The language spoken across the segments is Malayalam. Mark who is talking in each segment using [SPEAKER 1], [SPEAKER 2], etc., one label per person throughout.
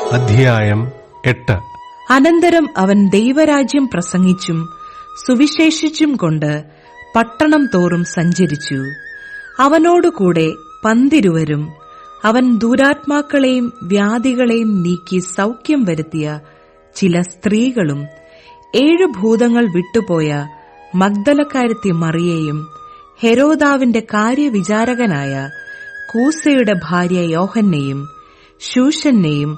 [SPEAKER 1] അധ്യായം 8.
[SPEAKER 2] അനന്തരം അവൻ ദൈവരാജ്യം പ്രസംഗിച്ചും സുവിശേഷിച്ചും കൊണ്ട് പട്ടണം തോറും സഞ്ചരിച്ചു. അവനോടുകൂടെ 12 അവൻ ദുരാത്മാക്കളെയും വ്യാധികളെയും നീക്കി സൗഖ്യം വരുത്തിയ ചില സ്ത്രീകളും 7 ഭൂതങ്ങൾ വിട്ടുപോയ മഗ്ദലക്കാരത്തി മറിയയും ഹെരോദാവിന്റെ കാര്യവിചാരകനായ കൂസയുടെ ഭാര്യ യോഹന്നെയും ശൂശന്നെയും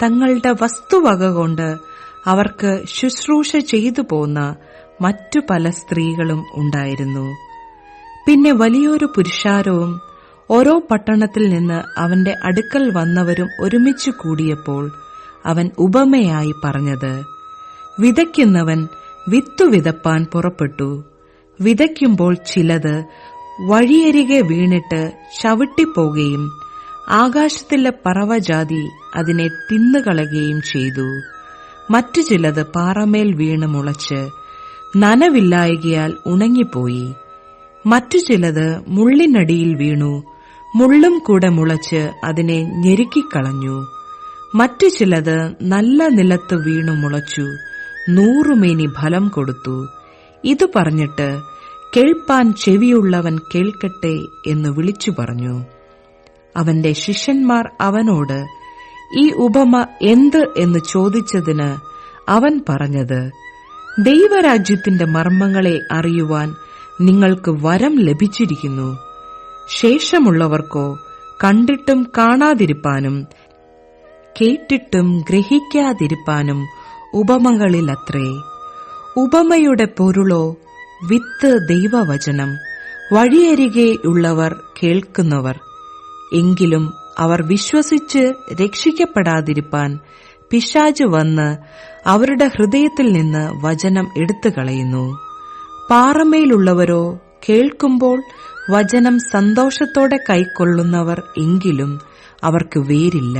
[SPEAKER 2] തങ്ങളുടെ വസ്തുവക കൊണ്ട് അവർക്ക് ശുശ്രൂഷ ചെയ്തു പോന്ന മറ്റു പല സ്ത്രീകളും ഉണ്ടായിരുന്നു. പിന്നെ വലിയൊരു പുരുഷാരവും ഓരോ പട്ടണത്തിൽ നിന്ന് അവന്റെ അടുക്കൽ വന്നവരും ഒരുമിച്ചു കൂടിയപ്പോൾ അവൻ ഉപമയായി പറഞ്ഞത്: വിതയ്ക്കുന്നവൻ വിത്തു വിതപ്പാൻ പുറപ്പെട്ടു. വിതയ്ക്കുമ്പോൾ ചിലത് വഴിയരികെ വീണിട്ട് ചവിട്ടിപ്പോകുകയും ആകാശത്തിലെ പറവജാതി അതിനെ തിന്നുകളയുകയും ചെയ്തു. മറ്റു ചിലത് പാറമേൽ വീണ് മുളച്ച് നനവില്ലായകയാൽ ഉണങ്ങിപ്പോയി. മറ്റു ചിലത് മുള്ളിനടിയിൽ വീണു, മുള്ളും കൂടെ മുളച്ച് അതിനെ ഞെരുക്കിക്കളഞ്ഞു. മറ്റു ചിലത് നല്ല നിലത്ത് വീണു മുളച്ചു, 100 മേനി ഫലം കൊടുത്തു. ഇതു പറഞ്ഞിട്ട് കേൾപ്പാൻ ചെവിയുള്ളവൻ കേൾക്കട്ടെ എന്ന് വിളിച്ചു പറഞ്ഞു. അവന്റെ ശിഷ്യന്മാർ അവനോട് ഈ ഉപമ എന്ത് എന്ന് ചോദിച്ചതിന് അവൻ പറഞ്ഞത്: ദൈവരാജ്യത്തിന്റെ മർമ്മങ്ങളെ അറിയുവാൻ നിങ്ങൾക്ക് വരം ലഭിച്ചിരിക്കുന്നു. ശേഷമുള്ളവർക്കോ കണ്ടിട്ടും കാണാതിരിപ്പാനും കേട്ടിട്ടും ഗ്രഹിക്കാതിരിപ്പാനും ഉപമകളിലത്രേ. ഉപമയുടെ പൊരുളോ വിത്ത് ദൈവവചനം, വഴിയരികെയുള്ളവർ കേൾക്കുന്നവർ. എങ്കിലും അവർ വിശ്വസിച്ച് രക്ഷിക്കപ്പെടാതിരിപ്പാൻ പിശാച് വന്ന് അവരുടെ ഹൃദയത്തിൽ നിന്ന് വചനം എടുത്തുകളയുന്നു. പാറമേലുള്ളവരോ കേൾക്കുമ്പോൾ വചനം സന്തോഷത്തോടെ കൈക്കൊള്ളുന്നവർ, എങ്കിലും അവർക്ക് വേരില്ല.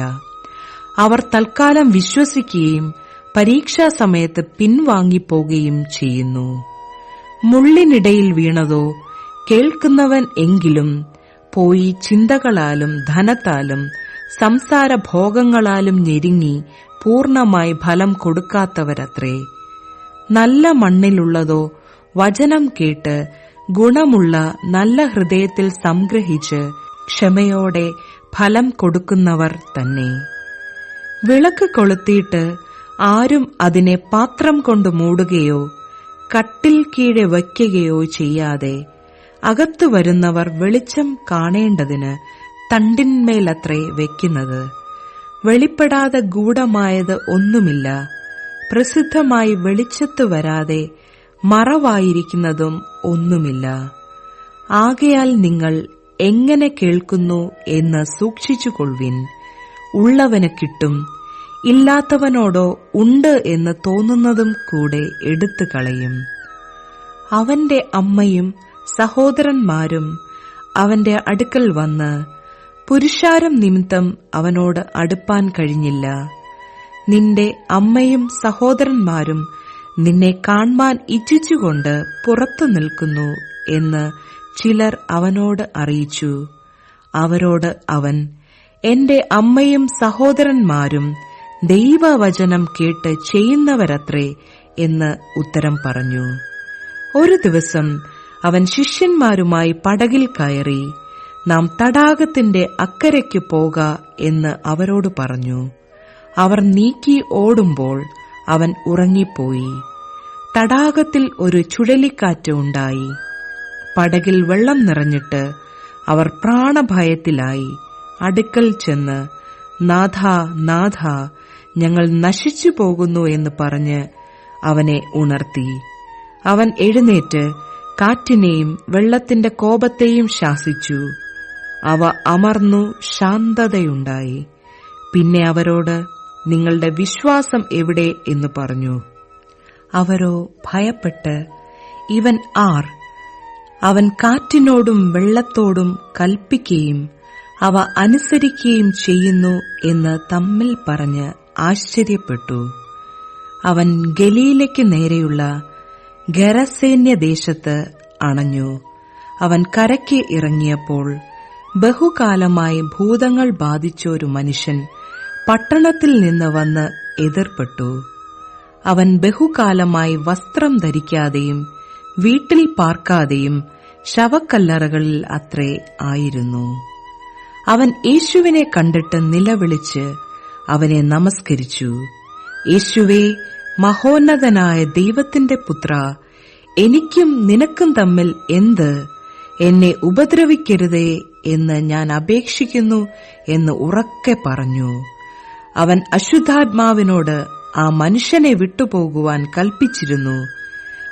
[SPEAKER 2] അവർ തൽക്കാലം വിശ്വസിക്കുകയും പരീക്ഷാസമയത്ത് പിൻവാങ്ങിപ്പോകുകയും ചെയ്യുന്നു. മുള്ളിനിടയിൽ വീണതോ കേൾക്കുന്നവൻ എങ്കിലും പോയി ചിന്തകളാലും ധനത്താലും സംസാരഭോഗങ്ങളാലും ഞെരുങ്ങി പൂർണ്ണമായി ഫലം കൊടുക്കാത്തവരത്രേ. നല്ല മണ്ണിലുള്ളതോ വചനം കേട്ട് ഗുണമുള്ള നല്ല ഹൃദയത്തിൽ സംഗ്രഹിച്ച് ക്ഷമയോടെ ഫലം കൊടുക്കുന്നവർ തന്നെ. വിളക്ക് കൊളുത്തിയിട്ട് ആരും അതിനെ പാത്രം കൊണ്ട് മൂടുകയോ കട്ടിൽ കീഴെ വയ്ക്കുകയോ ചെയ്യാതെ അകത്തു വരുന്നവർ വെളിച്ചം കാണേണ്ടതിന് തണ്ടിന്മേലത്രേ വെക്കുന്നത്. വെളിപ്പെടാതെ ഗൂഢമായത് ഒന്നുമില്ല. പ്രസിദ്ധമായി വെളിച്ചത്തു വരാതെ മറവായിരിക്കുന്നതും ഒന്നുമില്ല. ആകയാൽ നിങ്ങൾ എങ്ങനെ കേൾക്കുന്നു എന്ന് സൂക്ഷിച്ചുകൊള്ളുവിൻ. ഉള്ളവന് കിട്ടും, ഇല്ലാത്തവനോടോ ഉണ്ട് എന്ന് തോന്നുന്നതും കൂടെ എടുത്തു കളയും. അവന്റെ അമ്മയും സഹോദരന്മാരും അവന്റെ അടുക്കൽ വന്ന് പുരുഷാരം നിമിത്തം അവനോട് അടുപ്പാൻ കഴിഞ്ഞില്ല. നിന്റെ അമ്മയും സഹോദരന്മാരും നിന്നെ കാൺമാൻ ഇച്ഛിച്ചുകൊണ്ട് പുറത്തു നിൽക്കുന്നു എന്ന് ചിലർ അവനോട് അറിയിച്ചു. അവരോട് അവൻ: എന്റെ അമ്മയും സഹോദരന്മാരും ദൈവവചനം കേട്ട് ചെയ്യുന്നവരത്രേ എന്ന് ഉത്തരം പറഞ്ഞു. ഒരു ദിവസം അവൻ ശിഷ്യന്മാരുമായി പടകിൽ കയറി, നാം തടാകത്തിന്റെ അക്കരയ്ക്ക് പോക എന്ന് അവരോട് പറഞ്ഞു. അവർ നീക്കി ഓടുമ്പോൾ അവൻ ഉറങ്ങിപ്പോയി. തടാകത്തിൽ ഒരു ചുഴലിക്കാറ്റ് ഉണ്ടായി. പടകിൽ വെള്ളം നിറഞ്ഞിട്ട് അവർ പ്രാണഭയത്തിലായി. അടുക്കൽ ചെന്ന്, നാഥാ, നാഥാ, ഞങ്ങൾ നശിച്ചു പോകുന്നു എന്ന് പറഞ്ഞ് അവനെ ഉണർത്തി. അവൻ എഴുന്നേറ്റ് കാറ്റിനെയും വെള്ളത്തിന്റെ കോപത്തെയും ശാസിച്ചു. അവ അമർന്നു, ശാന്തതയുണ്ടായി. പിന്നെ അവരോട്, നിങ്ങളുടെ വിശ്വാസം എവിടെ എന്ന് പറഞ്ഞു. അവരോ ഭയപ്പെട്ട്, ഇവൻ ആർ? അവൻ കാറ്റിനോടും വെള്ളത്തോടും കൽപ്പിക്കുകയും അവ അനുസരിക്കുകയും ചെയ്യുന്നു എന്ന് തമ്മിൽ പറഞ്ഞ് ആശ്ചര്യപ്പെട്ടു. അവൻ ഗലീലയ്ക്ക് നേരെയുള്ള ഗരസേന്യദേശത്ത് അണഞ്ഞു. അവൻ കരയ്ക്ക് ഇറങ്ങിയപ്പോൾ ബഹുകാലമായി ഭൂതങ്ങൾ ബാധിച്ചൊരു മനുഷ്യൻ പട്ടണത്തിൽ നിന്ന് വന്ന് എതിർപ്പെട്ടു. അവൻ ബഹുകാലമായി വസ്ത്രം ധരിക്കാതെയും വീട്ടിൽ പാർക്കാതെയും ശവക്കല്ലറകളിൽ അത്രേ ആയിരുന്നു. അവൻ യേശുവിനെ കണ്ടിട്ട് നിലവിളിച്ച് അവനെ നമസ്കരിച്ചു. യേശുവേ, മഹോന്നതനായ ദൈവത്തിന്റെ പുത്ര, എനിക്കും നിനക്കും തമ്മിൽ എന്ത്? എന്നെ ഉപദ്രവിക്കരുതേ എന്ന് ഞാൻ അപേക്ഷിക്കുന്നു എന്ന് ഉറക്കെ പറഞ്ഞു. അവൻ അശുദ്ധാത്മാവിനോട് ആ മനുഷ്യനെ വിട്ടുപോകുവാൻ കൽപ്പിച്ചിരുന്നു.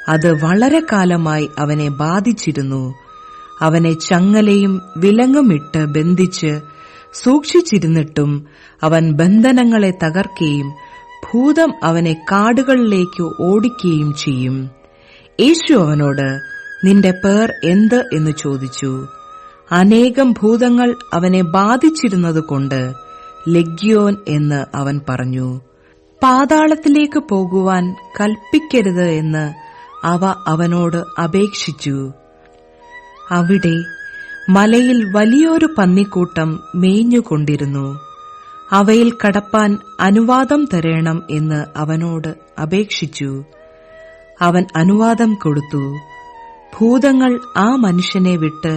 [SPEAKER 2] അത് വളരെ കാലമായി അവനെ ബാധിച്ചിരുന്നു. അവനെ ചങ്ങലയും വിലങ്ങുമിട്ട് ബന്ധിച്ച് സൂക്ഷിച്ചിരുന്നിട്ടും അവൻ ബന്ധനങ്ങളെ തകർക്കുകയും ഭൂതം അവനെ കാടുകളിലേക്ക് ഓടിക്കുകയും ചെയ്യും. യേശു അവനോട്, നിന്റെ പേർ എന്ത് എന്ന് ചോദിച്ചു. അനേകം ഭൂതങ്ങൾ അവനെ ബാധിച്ചിരുന്നതുകൊണ്ട് ലെഗ്യോൻ എന്ന് അവൻ പറഞ്ഞു. പാതാളത്തിലേക്ക് പോകുവാൻ കൽപ്പിക്കരുത് എന്ന് അവ അവനോട് അപേക്ഷിച്ചു. അവിടെ മലയിൽ വലിയൊരു പന്നിക്കൂട്ടം മേഞ്ഞുകൊണ്ടിരുന്നു. അവയിൽ കടപ്പാൻ അനുവാദം തരേണം എന്ന് അവനോട് അപേക്ഷിച്ചു. അവൻ അനുവാദം കൊടുത്തു. ഭൂതങ്ങൾ ആ മനുഷ്യനെ വിട്ട്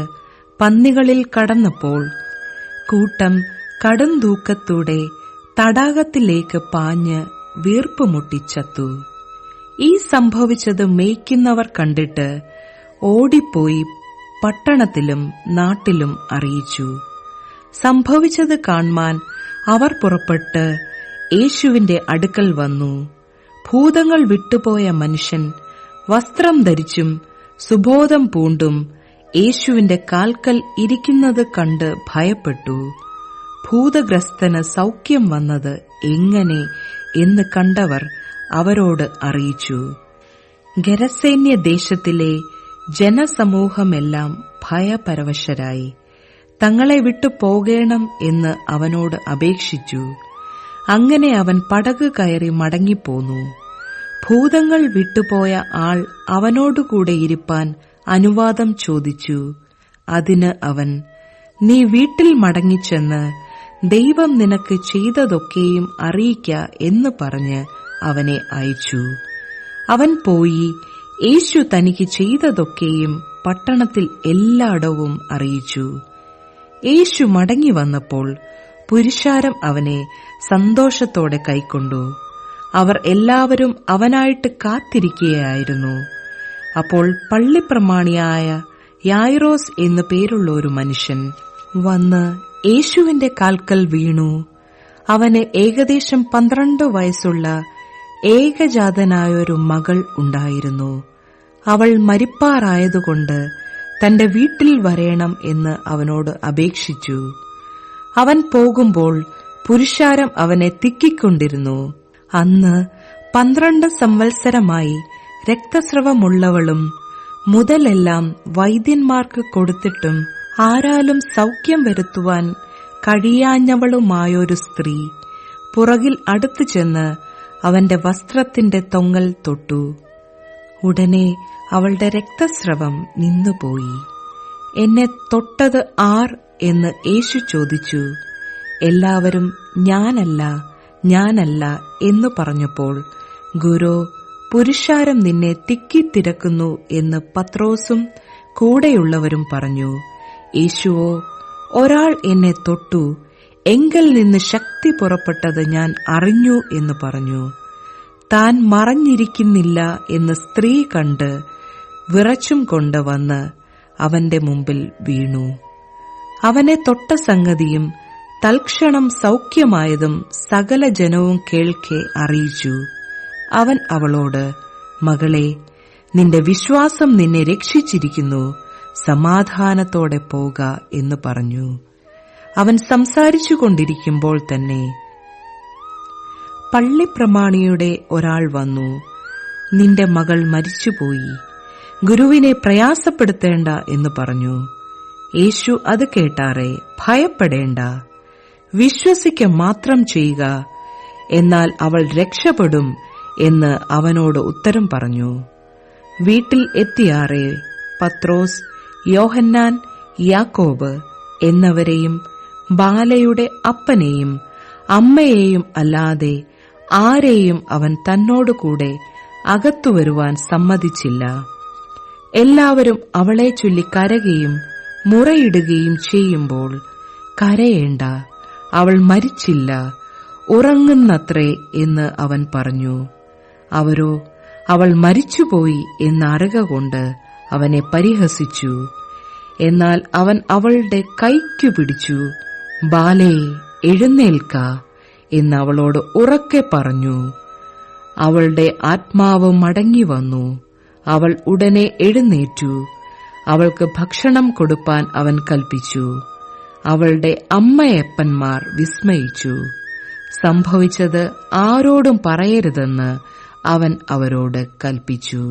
[SPEAKER 2] പന്നികളിൽ കടന്നപ്പോൾ കൂട്ടം കടുംതൂക്കത്തോടെ തടാകത്തിലേക്ക് പാഞ്ഞ് വീർപ്പുമുട്ടിച്ചത്തു. ഈ സംഭവിച്ചത് മേയ്ക്കുന്നവർ കണ്ടിട്ട് ഓടിപ്പോയി പട്ടണത്തിലും നാട്ടിലും അറിയിച്ചു. സംഭവിച്ചത് കാൺമാൻ അവർ പുറപ്പെട്ട് യേശുവിന്റെ അടുക്കൽ വന്നു. ഭൂതങ്ങൾ വിട്ടുപോയ മനുഷ്യൻ വസ്ത്രം ധരിച്ചും സുബോധം പൂണ്ടും യേശുവിന്റെ കാൽക്കൽ ഇരിക്കുന്നത് കണ്ട് ഭയപ്പെട്ടു. ഭൂതഗ്രസ്തന് സൗഖ്യം വന്നത് എങ്ങനെ എന്ന് കണ്ടവർ അവരോട് അറിയിച്ചു. ഗെരസേന്യ ദേശത്തിലെ ജനസമൂഹമെല്ലാം ഭയപരവശരായി തങ്ങളെ വിട്ടു പോകേണം എന്ന് അവനോട് അപേക്ഷിച്ചു. അങ്ങനെ അവൻ പടക് കയറി മടങ്ങിപ്പോന്നു. ഭൂതങ്ങൾ വിട്ടുപോയ ആൾ അവനോടുകൂടെ ഇരിപ്പാൻ അനുവാദം ചോദിച്ചു. അതിന് അവൻ, നീ വീട്ടിൽ മടങ്ങിച്ചെന്ന് ദൈവം നിനക്ക് ചെയ്തതൊക്കെയും അറിയിക്ക എന്ന് പറഞ്ഞ് അവനെ അയച്ചു. അവൻ പോയി യേശു തനിക്ക് ചെയ്തതൊക്കെയും പട്ടണത്തിൽ എല്ലായിടവും അറിയിച്ചു. യേശു മടങ്ങി വന്നപ്പോൾ പുരുഷാരം അവനെ സന്തോഷത്തോടെ കൈക്കൊണ്ടു. അവർ എല്ലാവരും അവനായിട്ട് കാത്തിരിക്കുകയായിരുന്നു. അപ്പോൾ പള്ളിപ്രമാണിയായ യായിറോസ് എന്നു പേരുള്ള ഒരു മനുഷ്യൻ വന്ന് യേശുവിന്റെ കാൽക്കൽ വീണു. അവന് ഏകദേശം 12 വയസ്സുള്ള ഏകജാതനായൊരു മകൾ ഉണ്ടായിരുന്നു. അവൾ മരിപ്പാറായതുകൊണ്ട് തന്റെ വീട്ടിൽ വരേണം എന്ന് അവനോട് അപേക്ഷിച്ചു. അവൻ പോകുമ്പോൾ പുരുഷാരം അവനെ തിക്കിക്കൊണ്ടിരുന്നു. അന്ന് 12 സംവത്സരമായി രക്തസ്രവമുള്ളവളും മുതലെല്ലാം വൈദ്യന്മാർക്ക് കൊടുത്തിട്ടും ആരാലും സൗഖ്യം വരുത്തുവാൻ കഴിയാഞ്ഞവളുമായൊരു സ്ത്രീ പുറകിൽ അടുത്തു ചെന്ന് അവന്റെ വസ്ത്രത്തിന്റെ തൊങ്ങൽ തൊട്ടു. ഉടനെ അവളുടെ രക്തസ്രവം നിന്നുപോയി. എന്നെ തൊട്ടത് ആർ എന്ന് യേശു ചോദിച്ചു. എല്ലാവരും ഞാനല്ല ഞാനല്ല എന്നു പറഞ്ഞപ്പോൾ, ഗുരു, പുരുഷാരം നിന്നെ തിക്കിത്തിരക്കുന്നു എന്ന് പത്രോസും കൂടെയുള്ളവരും പറഞ്ഞു. യേശുവോ, ഒരാൾ എന്നെ തൊട്ടു, എങ്കിൽ നിന്ന് ശക്തി പുറപ്പെട്ടത് ഞാൻ അറിഞ്ഞു എന്ന് പറഞ്ഞു. താൻ മറഞ്ഞിരിക്കുന്നില്ല എന്ന് സ്ത്രീ കണ്ട് വിറച്ചും കൊണ്ട് വന്ന് അവന്റെ മുമ്പിൽ വീണു. അവനെ തൊട്ട സംഗതിയും തൽക്ഷണം സൗഖ്യമായതും സകല ജനവും കേൾക്കെ അറിയിച്ചു. അവൻ അവളോട്, മകളെ, നിന്റെ വിശ്വാസം നിന്നെ രക്ഷിച്ചിരിക്കുന്നു, സമാധാനത്തോടെ പോക എന്ന് പറഞ്ഞു. അവൻ സംസാരിച്ചു കൊണ്ടിരിക്കുമ്പോൾ തന്നെ പള്ളിപ്രമാണിയുടെ ഒരാൾ വന്നു, നിന്റെ മകൾ മരിച്ചുപോയി, ഗുരുവിനെ പ്രയാസപ്പെടുത്തേണ്ട എന്ന് പറഞ്ഞു. യേശു അത് കേട്ടാറെ, ഭയപ്പെടേണ്ട, വിശ്വസിക്ക മാത്രം ചെയ്യുക, എന്നാൽ അവൾ രക്ഷപ്പെടും എന്ന് അവനോട് ഉത്തരം പറഞ്ഞു. വീട്ടിൽ എത്തിയാറെ പത്രോസ്, യോഹന്നാൻ, യാക്കോബ് എന്നവരെയും ബാലയുടെ അപ്പനെയും അമ്മയെയും അല്ലാതെ ആരെയും അവൻ തന്നോടുകൂടെ അകത്തു വരുവാൻ സമ്മതിച്ചില്ല. എല്ലാവരും അവളെ ചൊല്ലി കരയുകയും മുറയിടുകയും ചെയ്യുമ്പോൾ, കരയേണ്ട, അവൾ മരിച്ചില്ല, ഉറങ്ങുന്നത്രേ എന്ന് അവൻ പറഞ്ഞു. അവരോ അവൾ മരിച്ചുപോയി എന്നറികകൊണ്ട് അവനെ പരിഹസിച്ചു. എന്നാൽ അവൻ അവളുടെ കൈക്കു പിടിച്ചു, ബാലേ, എഴുന്നേൽക്ക എന്ന് അവളോട് ഉറക്കെ പറഞ്ഞു. അവളുടെ ആത്മാവ് മടങ്ങി വന്നു. അവൾ ഉടനെ എഴുന്നേറ്റു. അവൾക്ക് ഭക്ഷണം കൊടുപ്പാൻ അവൻ കൽപ്പിച്ചു. അവളുടെ അമ്മയപ്പന്മാർ വിസ്മയിച്ചു. സംഭവിച്ചത് ആരോടും പറയരുതെന്ന് അവൻ അവരോട് കൽപ്പിച്ചു.